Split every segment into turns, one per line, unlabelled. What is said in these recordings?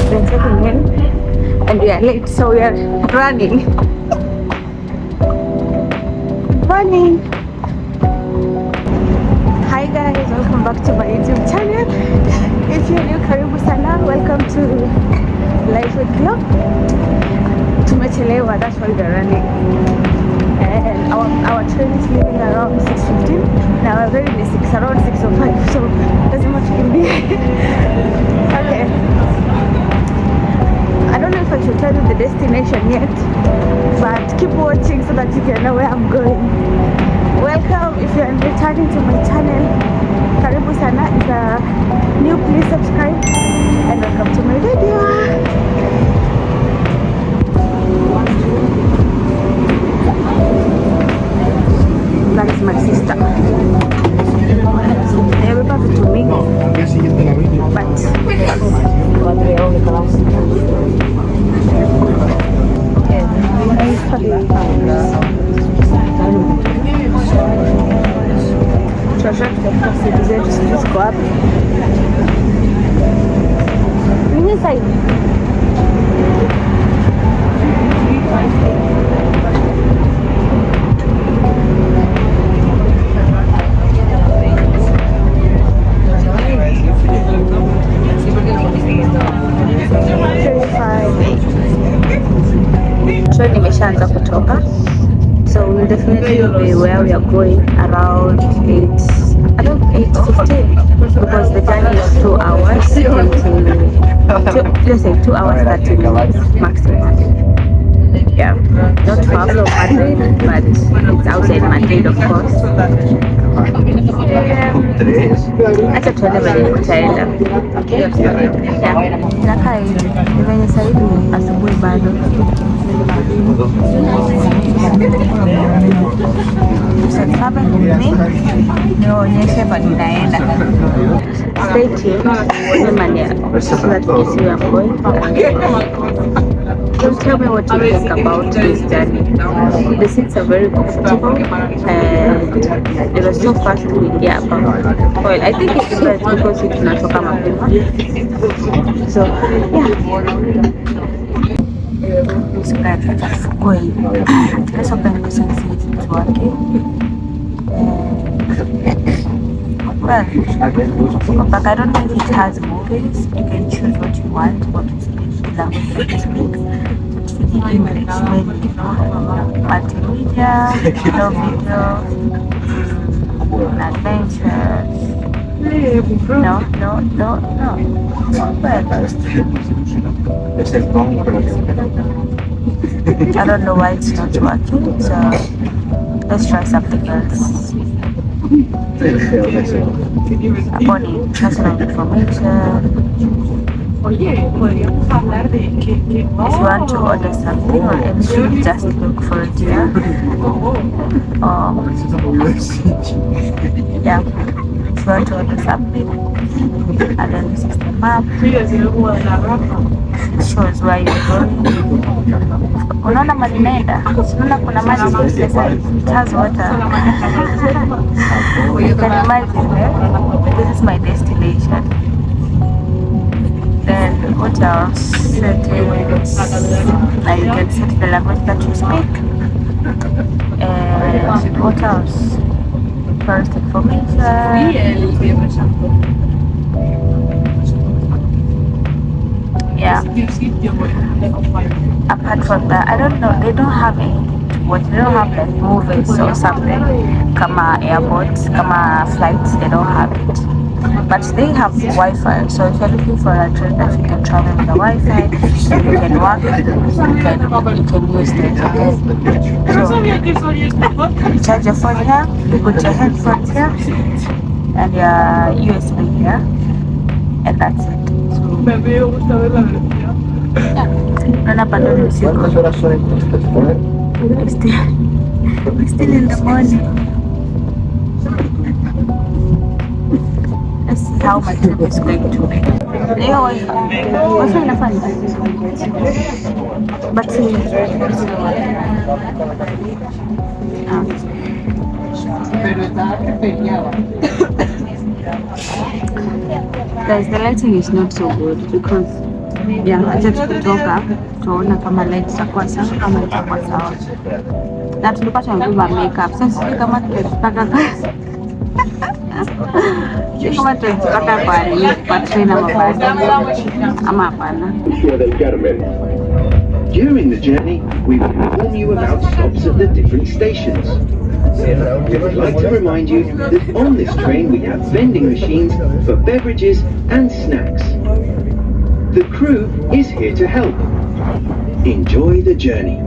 They're checking in, and we are late, so we are running. Good morning. Hi guys, welcome back to my YouTube channel. If you're new, karibu sana. Welcome to Life with Glow. Tumechelewa, that's why we're running. And our train is leaving around 6:15. Now we're very basic, around 6:05, so lazima tukimbie. Okay. I don't know if I should tell you the destination yet, but keep watching so that you can know where I'm going. Welcome if you're returning to my channel. Karibu sana. If you're new, please subscribe and welcome to my video. That is my sister. Everybody to me, but just go up. Inside. Train imeshaanza kutoka, so we'll definitely be where we are going around 8:15 because the journey is 2 hours 2 hours 30 minutes maximum. Yeah, not far from Madrid, but it's outside Madrid, of course. Acha tuende vile tutaenda. Nakaa hivi venye sasa hivi asubuhi bado. Sasa nionyeshe pa ninaenda. Stay tuned. So that you see where I'm going. Don't tell me what you think about this journey. The seats are very comfortable and it was so fast to get up. Well, I think it's best because it's not so mapema. So yeah. So guys, that's going. Let's open the seats to work. Well, but I don't know if it has movies. You can choose what you want, what to speak, language to speak. English, multimedia, no video, adventures. No. I don't know why it's not working, so let's try something else. Upon personal information. If you want to order something or anything, just look for it here. Yeah, if you want to order something, and then this is the map. It shows where you're going. Unaona mali naenda? Unaona kuna maji pesa. It has water. You can imagine, this is my destination. Then what else? Settings. Now you can set the language that you speak. And what else? First information. Yeah. Apart from that, I don't know. They don't have anything to watch. They don't have like movies or something. Kama airports, kama flights, they don't have it. But they have Wi-Fi, so if you're looking for a train that you can travel with the Wi-Fi, you can work, you can use it. So you charge your phone here, you put your headphones here, and your USB here, and that's it. We're still in the morning. Let's see how my trip is going to be. Wi-Fi inafanya. But guys, the lighting is not so good because Yeah, acha tukitoka tuona kama light itakuwa sawa kama itakuwa sawa. Na tulikuwa tumebeba makeup. Sasa sijui kama tutapaka kama tutapaka kwa train ama basi ama hapana.
During the journey, we will inform you about stops at the different stations. We would like to remind you that on this train we have vending machines for beverages and snacks. The crew is here to help. Enjoy the journey.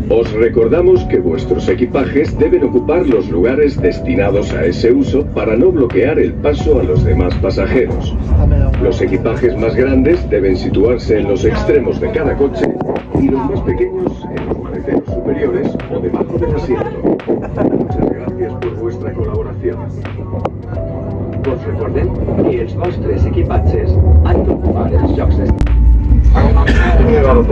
Os recordamos que vuestros equipajes deben ocupar los lugares destinados a ese uso para no bloquear el paso a los demás pasajeros. Los equipajes más grandes deben situarse en los extremos de cada coche y los más pequeños en los maleteros superiores o debajo del asiento. Muchas gracias por vuestra colaboración.
Us recordem que els vostres equipatges han d'ocupar els llocs destinats.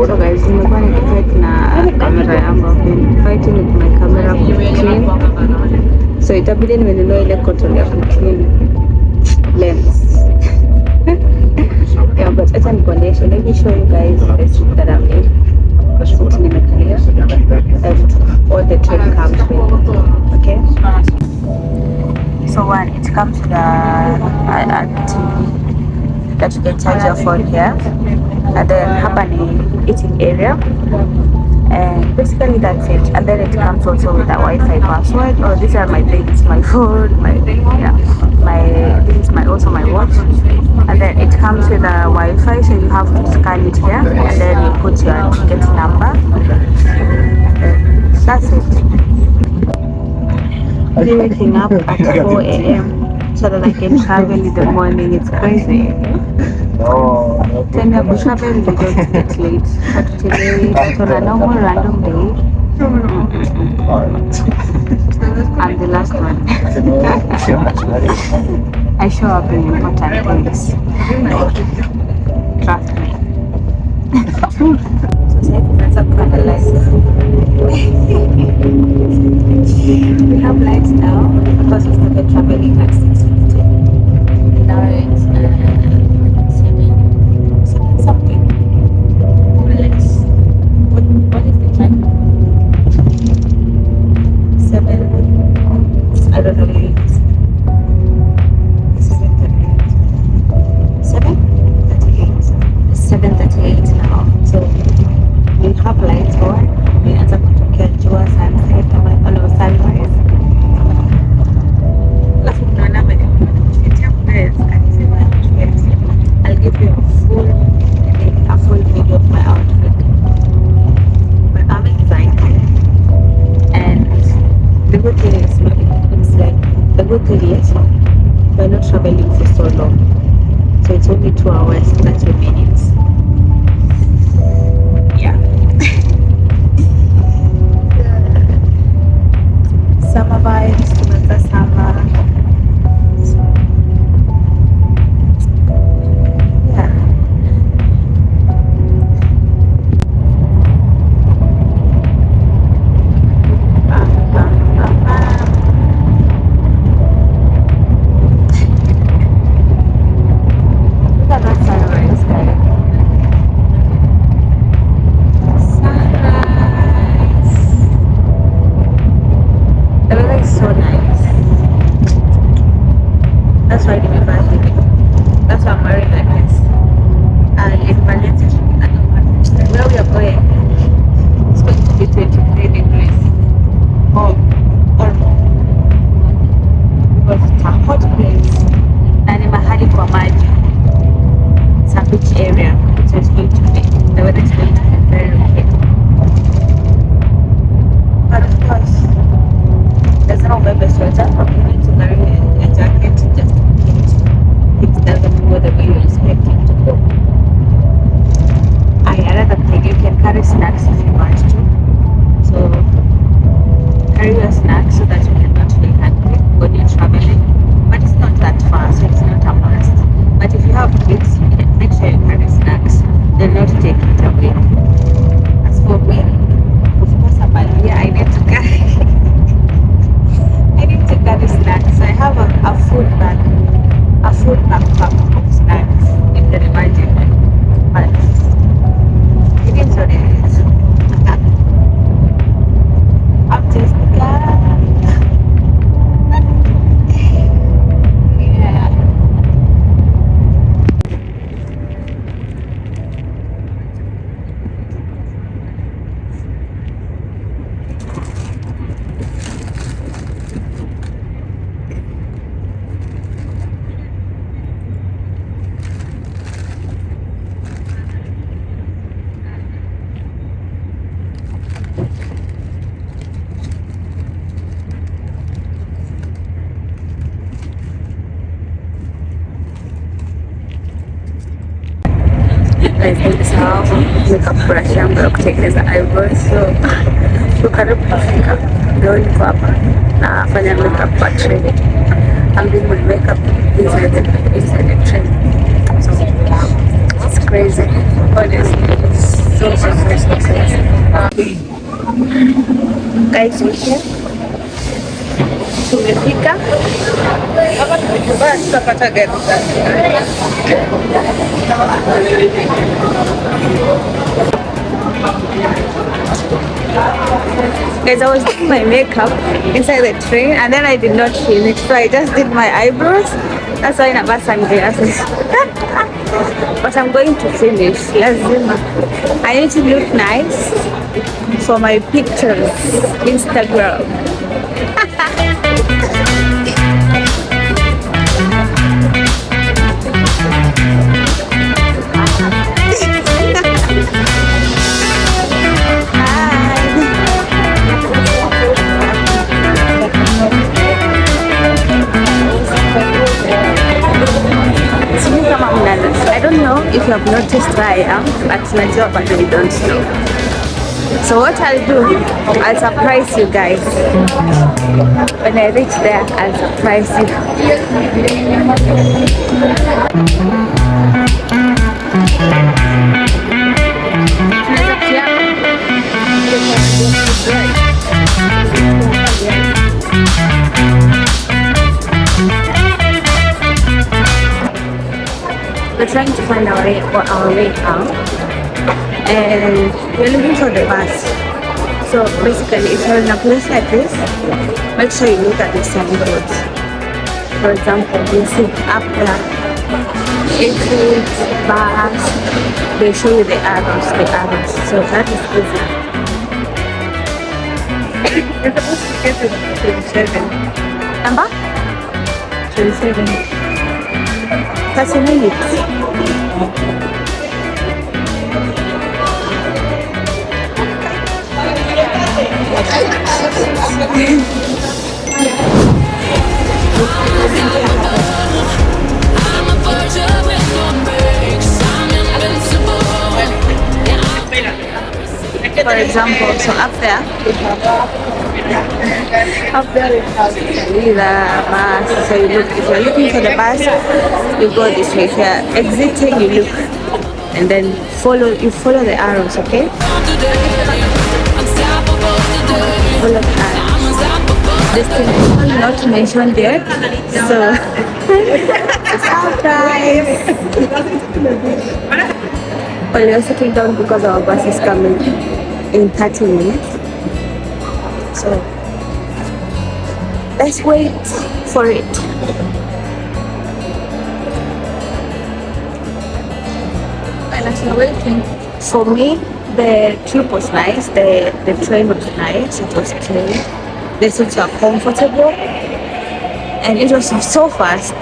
So guys, nimekuwa nikifight na kamera yangu. I've been fighting with my camera clean. So itabidi nimenunua ile control ya clean lens. Yeah, but acha nikuonyeshe. Let me show you guys the seat that I'm in. Seat nimekalia and all the train comes with. Okay. So one, it comes with a TV that you can charge your phone here. And then hapa ni eating area, and basically that's it. And then it comes also with a Wi-Fi password. Oh, these are my things, my phone, this is also my watch. And then it comes with a Wi-Fi, so you have to scan it here, and then you put your ticket number. That's it. Waking up at 4 a.m. so that I can travel in the morning. It's crazy. Then we have to travel, we don't get late. But today, it's on a normal random day. I'm the last one. I show up in important things. Trust me. So that's up kind of lights. We have lights now because we started traveling at 6:50. Now it's 7 something. Let's. What is the time? 7. I don't know. 7:38 now. So we have lights on. We end up kutokea jua sunset ama sunrise. Alafu tunaona tukitia press akisema I'll give you a full video of my outfit. But I'm excited. And the good thing is we're not traveling for so long. So it's only 2 hours, 30 minutes. Yeah. Summer vibes, tumeanza summer. Yeah. Look at that sunrise, guys. The weather is so nice. That's why I remember living. That's why I'm wearing like this. And in Valencia, where we are going, it's going to be 23 degrees or more. Because it's a hot place. And in mahali kwa maji. It's a beach area. So it's going to be, the weather is going to be very okay. But of course, there's no baby sweater. You need to carry a jacket just in case it doesn't go the way you expect it to go. Another thing, you can carry snacks if you want to. So carry your snacks so that you cannot feel hungry when you're traveling. But it's not that far, so it's not a must. But if you have kids, you can make sure you carry snacks. Do not take it away. As for me, of course, I need to carry. I need to carry snacks. I have a food backpack of snacks in the emergency. guys, this is how makeup brush yangu ya kutengeneza eyebrows. So karibu kufika, ndio niko hapa nafanya makeup kwa train. I'm doing my makeup inside the train. So it's crazy. Honestly, it's so crazy. Guys, we here. Tumefika. Hapa tumefika, tutapata gari. Guys, I was doing my makeup inside the train and then I did not finish, so I just did my eyebrows. That's why I have sunglasses. But I'm going to finish. Lazima. I need to look nice for my pictures, Instagram. I don't know if you have noticed where I am, but Najwa, but I don't know. So what I'll do, I'll surprise you guys. When I reach there, I'll surprise We're trying to find our way out, and we're looking for the bus. So basically, if you're in a place like this, make sure you look at the signboards. For example, you see up there, exit, bus, they show you the arrows. So that is easy. You're supposed to get to 27. Number? 27. 30 minutes. For example, so up there we have the bus. So you look, if you're looking for the bus, you go this way. If you're exiting, you look and then follow the arrows, okay? Follow the arrows. This thing is not mentioned yet, so surprise. Well, we're sitting down because our bus is coming in 30 minutes. So let's wait for it. And as we're waiting, for me, the trip was nice. The train was nice. It was clean. The seats were comfortable, and it was so fast.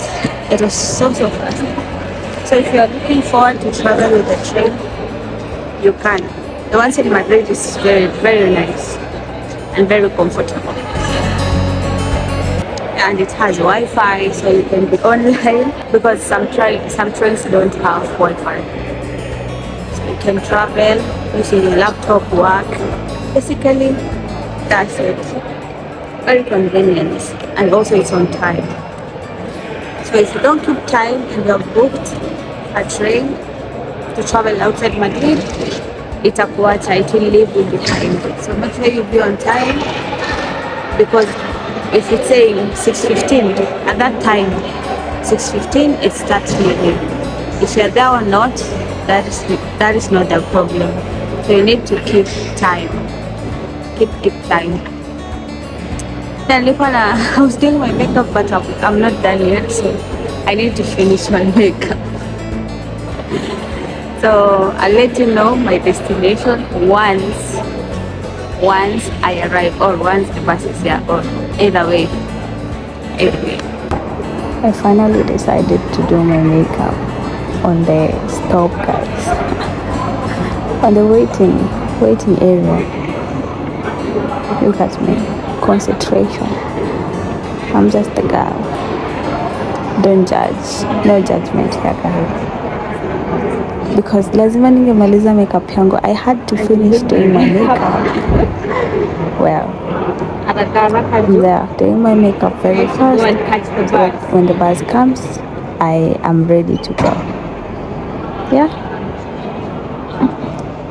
It was so fast. So if you are looking forward to travel with the train, you can. The ones in Madrid is very, very nice and very comfortable. And it has Wi-Fi, so you can be online, because some trains don't have Wi-Fi. So you can travel using your laptop, work. Basically, that's it. Very convenient, and also it's on time. So if you don't keep time and you're booked a train to travel outside Madrid, it will leave you behind. So make sure you be on time, because if it's saying 6:15, at that time 6:15 it starts leaving. If you're there or not, that is not the problem. So you need to keep time. Keep time. Then I was doing my makeup, but I'm not done yet, so I need to finish my makeup. So I'll let you know my destination once I arrive, or once the bus is here, or either way. Anyway, I finally decided to do my makeup on the stop, guys. On the waiting area. Look at me. Concentration. I'm just a girl. Don't judge. No judgment here, guys. because lazima ningemaliza makeup yangu. I had to finish doing my makeup. Well, yeah, doing my makeup very fast so that when the bus comes, I am ready to go. Yeah.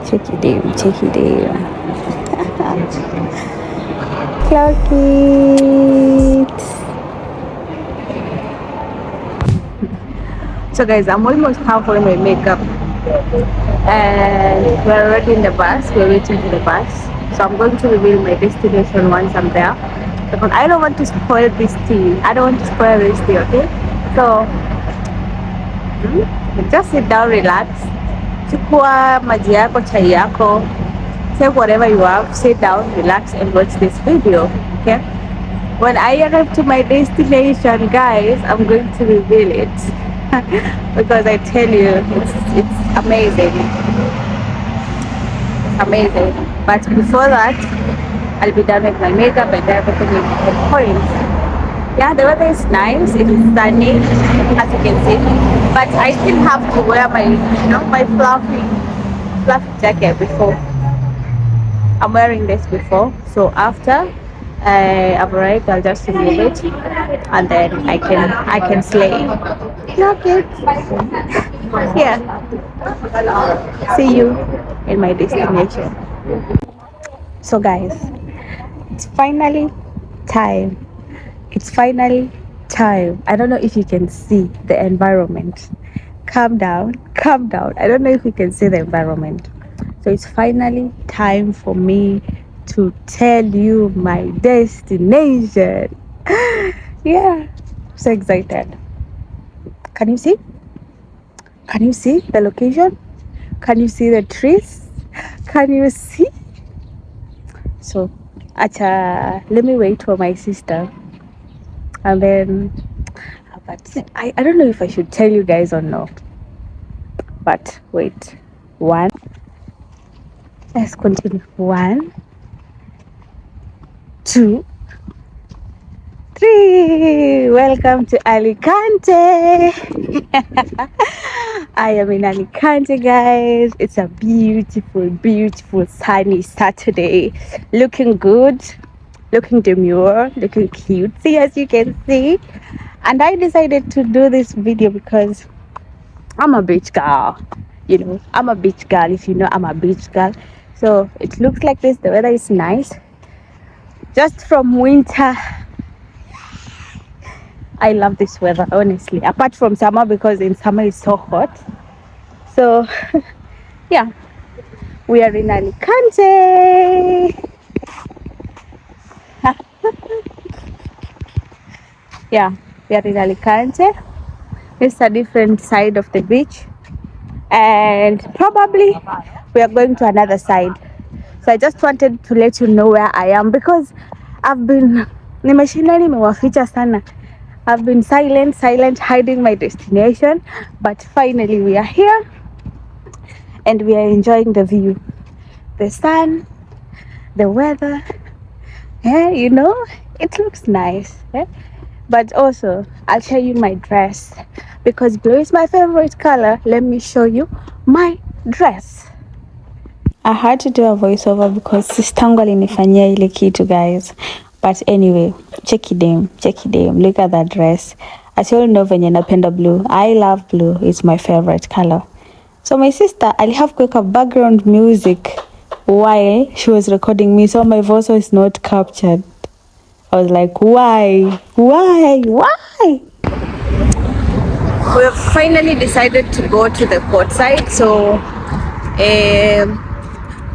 Check it in. Clock it. So guys, I'm almost halfway my makeup and we're already in the bus. We're waiting for the bus. So I'm going to reveal my destination once I'm there, because I don't want to spoil this tea. Okay? So just sit down, relax. Chukua maji yako, chai yako, take whatever you have, sit down, relax and watch this video. Okay? When I arrive to my destination, guys, I'm going to reveal it. Because I tell you, it's amazing. But before that, I'll be done with my makeup and everything will be on point. Yeah, the weather is nice. It is sunny, as you can see. But I still have to wear my, my fluffy jacket before. I'm wearing this before. So after I've arrived, I'll just remove it, and then I can slay. Look it. Yeah. See you in my destination. So guys, it's finally time. I don't know if you can see the environment. Calm down. I don't know if you can see the environment. So it's finally time for me to tell you my destination. Yeah, so excited. Can you see the location? Can you see the trees? Can you see? So let me wait for my sister, and then but I don't know if I should tell you guys or not, but wait. Let's continue. 1, 2, 3. Welcome to Alicante. I am in Alicante, guys. It's a beautiful sunny Saturday. Looking good, looking demure, looking cutesy, as you can see. And I decided to do this video because I'm a beach girl. I'm a beach girl. If you know, I'm a beach girl. So it looks like this. The weather is nice. Just from winter. I love this weather, honestly. Apart from summer, because in summer it's so hot. So, yeah. We are in Alicante. Yeah, we are in Alicante. It's a different side of the beach. And probably we are going to another side. So I just wanted to let you know where I am, because I've been nimewaficha sana. I've been silent, hiding my destination, but finally we are here and we are enjoying the view, the sun, the weather. Yeah, it looks nice. Yeah? But also, I'll show you my dress, because blue is my favorite color. Let me show you my dress. I had to do a voiceover because sistangu alinifanyia ile kitu, guys. But anyway, check it in. Look at that dress. As you all know, venye napenda blue. I love blue. It's my favorite color. So my sister, I'll have quick background music while she was recording me, so my voice was not captured. I was like, why? We have finally decided to go to the port side. So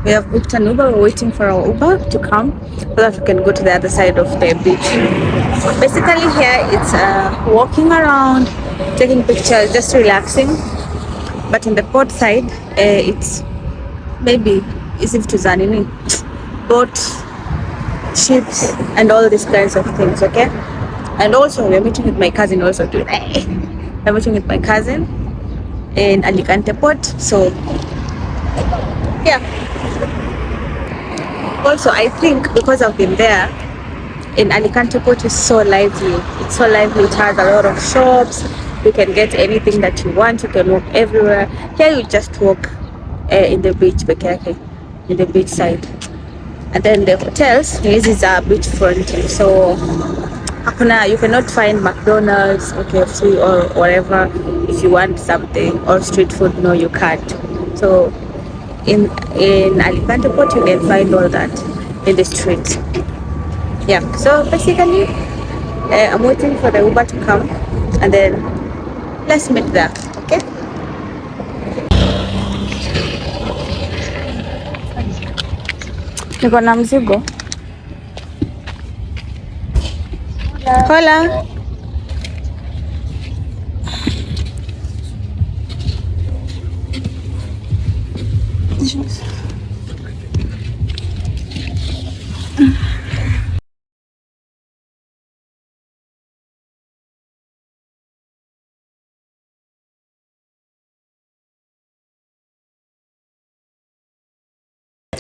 we have booked an Uber. We're waiting for our Uber to come so that we can go to the other side of the beach. Basically here it's walking around, taking pictures, just relaxing. But in the port side, it's maybe easy to zanini, boat, ships, and all these kinds of things. Okay. And also we're meeting with my cousin also today. I'm meeting with my cousin in Alicante port. So yeah. Also, I think because I've been there, in Alicante port is so lively. It's so lively. It has a lot of shops. You can get anything that you want. You can walk everywhere. Here you just walk in the beach, in the beach side. And then the hotels, this is a beachfront, so you cannot find McDonald's or KFC or whatever if you want something, or street food. No, you can't. So in Alicante Port you can find all that in the streets. Yeah, so basically I'm waiting for the Uber to come and then let's meet there. Okay, niko na mzigo. Hola.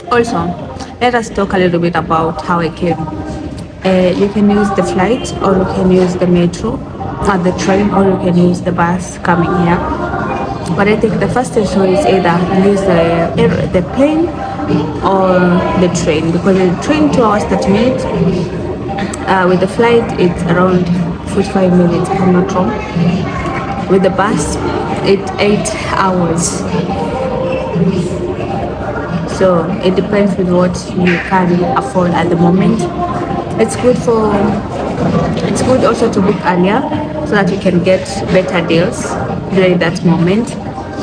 Also, let us talk a little bit about how I came. You can use the flight, or you can use the metro, or the train, or you can use the bus coming here. But I think the fastest way is either use the plane or the train, because the train 2 hours 30 minutes. With the flight it's around 45 minutes if I'm not wrong. With the bus it's 8 hours. So it depends with what you can afford at the moment. It's good also to book earlier so that you can get better deals during that moment.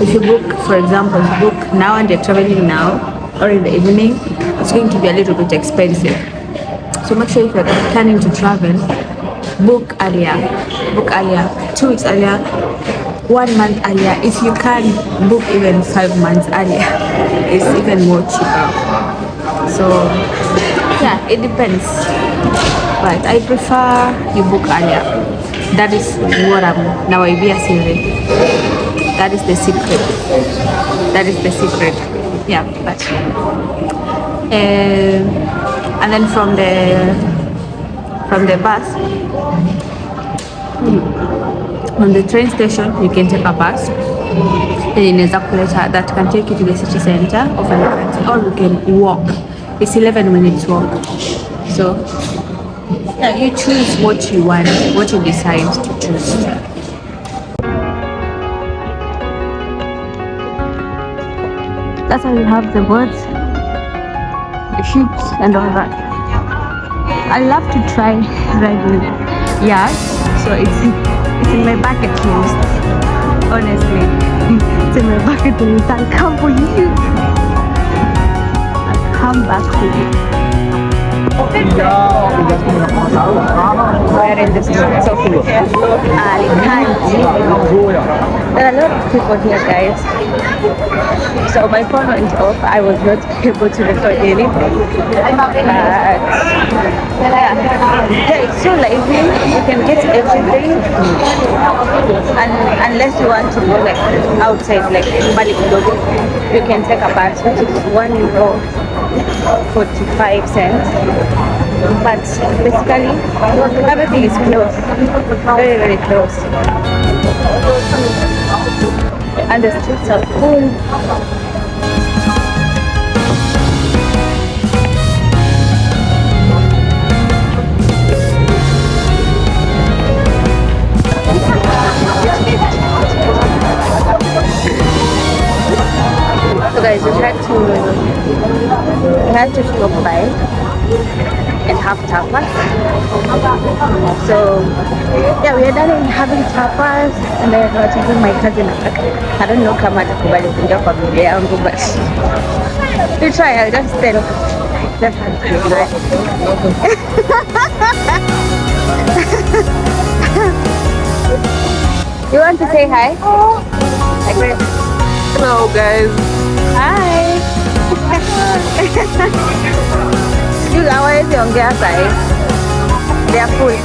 If you book, for example, if you book now and you're traveling now or in the evening, it's going to be a little bit expensive. So make sure if you're planning to travel, book earlier. 2 weeks earlier, 1 month earlier. If you can book even 5 months earlier, it's even more cheaper. So yeah, it depends, but I prefer you book earlier. That is what I'm now. I be a series. That is the secret. Yeah, but and then from the bus, on the train station you can take a bus in a calculator that can take you to the city center of Alicante, or you can walk. It's 11 minutes walk. So yeah, you choose what you want, what you decide to choose. That's how you have the birds, the sheep, and all that. I love to try riding yachts, so it's in my bucket list. Honestly, it's in my bucket list. I'll come for you. I'll come back for you. We're in the streets of Alicante. There are a lot of people here, guys. So my phone went off. I was not able to record anything. It's so lively. You can get everything. And unless you want to go like outside, like Madrid, you can take a bus, which is €1 45 cents. But basically everything is close, very very close, and the streets are full. So guys, we had to stop by and have tapas. So yeah, we are done in having tapas, and then we're taking my cousin back. I don't know kama atakubali kuingia kwa familia yangu, but we try. I'll just tell. You want to say hi?
Hello guys.
Hi. You hawawezi ongea sahi. They are full.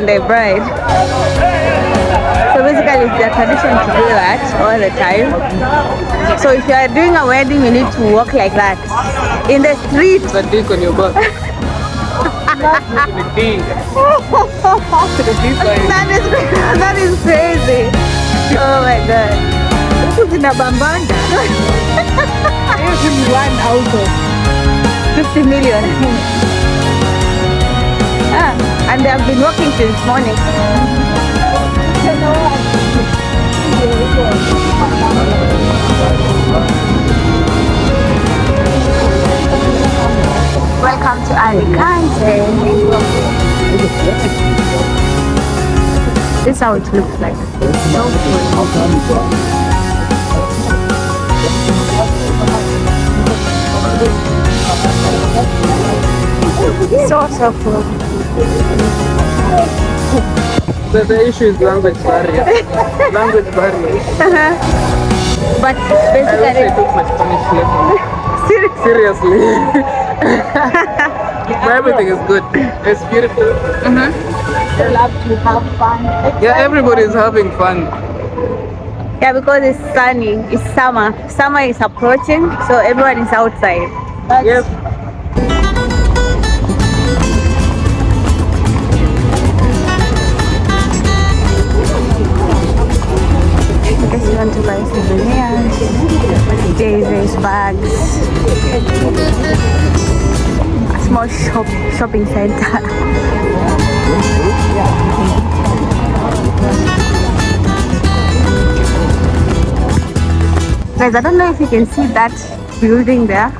and the bride. So basically it's their tradition to do that all the time. So if you are doing a wedding, you need to walk like that in the street.
The dick on your back.
That is crazy. Oh my god. This is in a bambanda. One out of 50 million. And they have been working since morning. Welcome to Alicante. This is how it looks like. So full.
The issue is language barrier. Language barrier.
But
I wish I
basically,
took my Spanish lesson. Seriously. But everything is good. It's beautiful.
they love to have fun.
Yeah, everybody is having fun.
Yeah, because it's sunny. It's summer. Summer is approaching, so everyone is outside.
Yes.
I guess you want to buy souvenirs, daisies, bags, a small shopping center. Guys, I don't know if you can see that building there.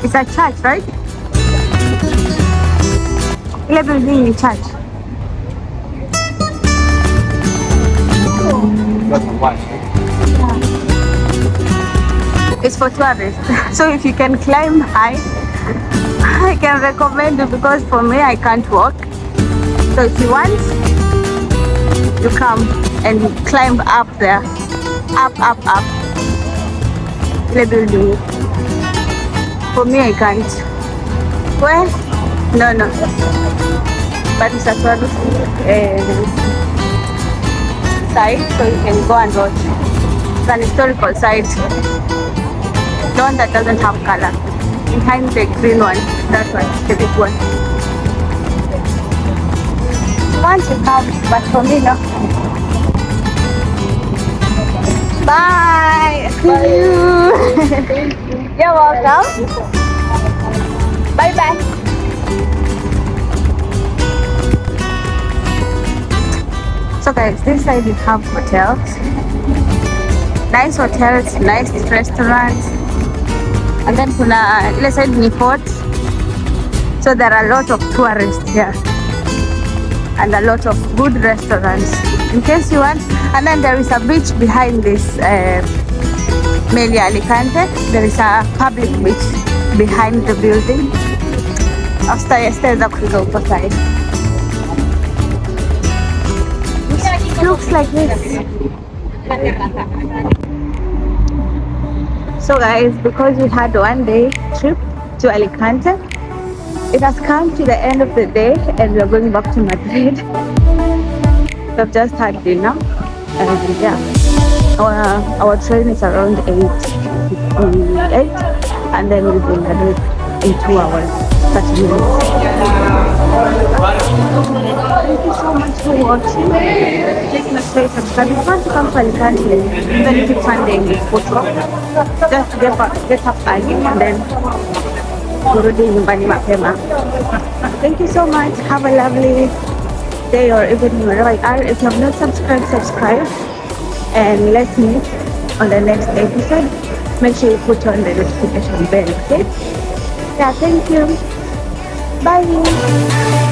It's a church, right? Ile building is church. It's for tourists. So if you can climb high, I can recommend it because for me, I can't walk. So if you want, you come and climb up there. Up. The building. For me, I can't. Well, no. But it's a tourist site, so you can go and watch. It's an historical site. The one that doesn't have color. Behind the green one, that one, the big one. I want to come, but for me, no. Bye! You're welcome. Bye-bye. So guys, this side we have hotels. Nice hotels, nice restaurants. And then kuna ile side ni port. So there are a lot of tourists here. And a lot of good restaurants. In case you want. And then there is a beach behind this mainly Alicante. There is a public beach behind the building. Upstairs the upper side. It looks like this. So guys, because we had one day trip to Alicante, it has come to the end of the day and we are going back to Madrid. We've just had dinner and yeah, our train is around 8 and then we'll be in Madrid in 2 hours, 30 minutes. Thank you so much for watching. Please make sure you subscribe. If you want to come to Alicante, even if it's one day in this photo, just get up early and then kurudi nyumbani mapema. Thank you so much. Have a lovely day or evening wherever you are. If you have not subscribed, subscribe. And let's meet on the next episode. Make sure you put on the notification bell, okay? Yeah, thank you. Bye.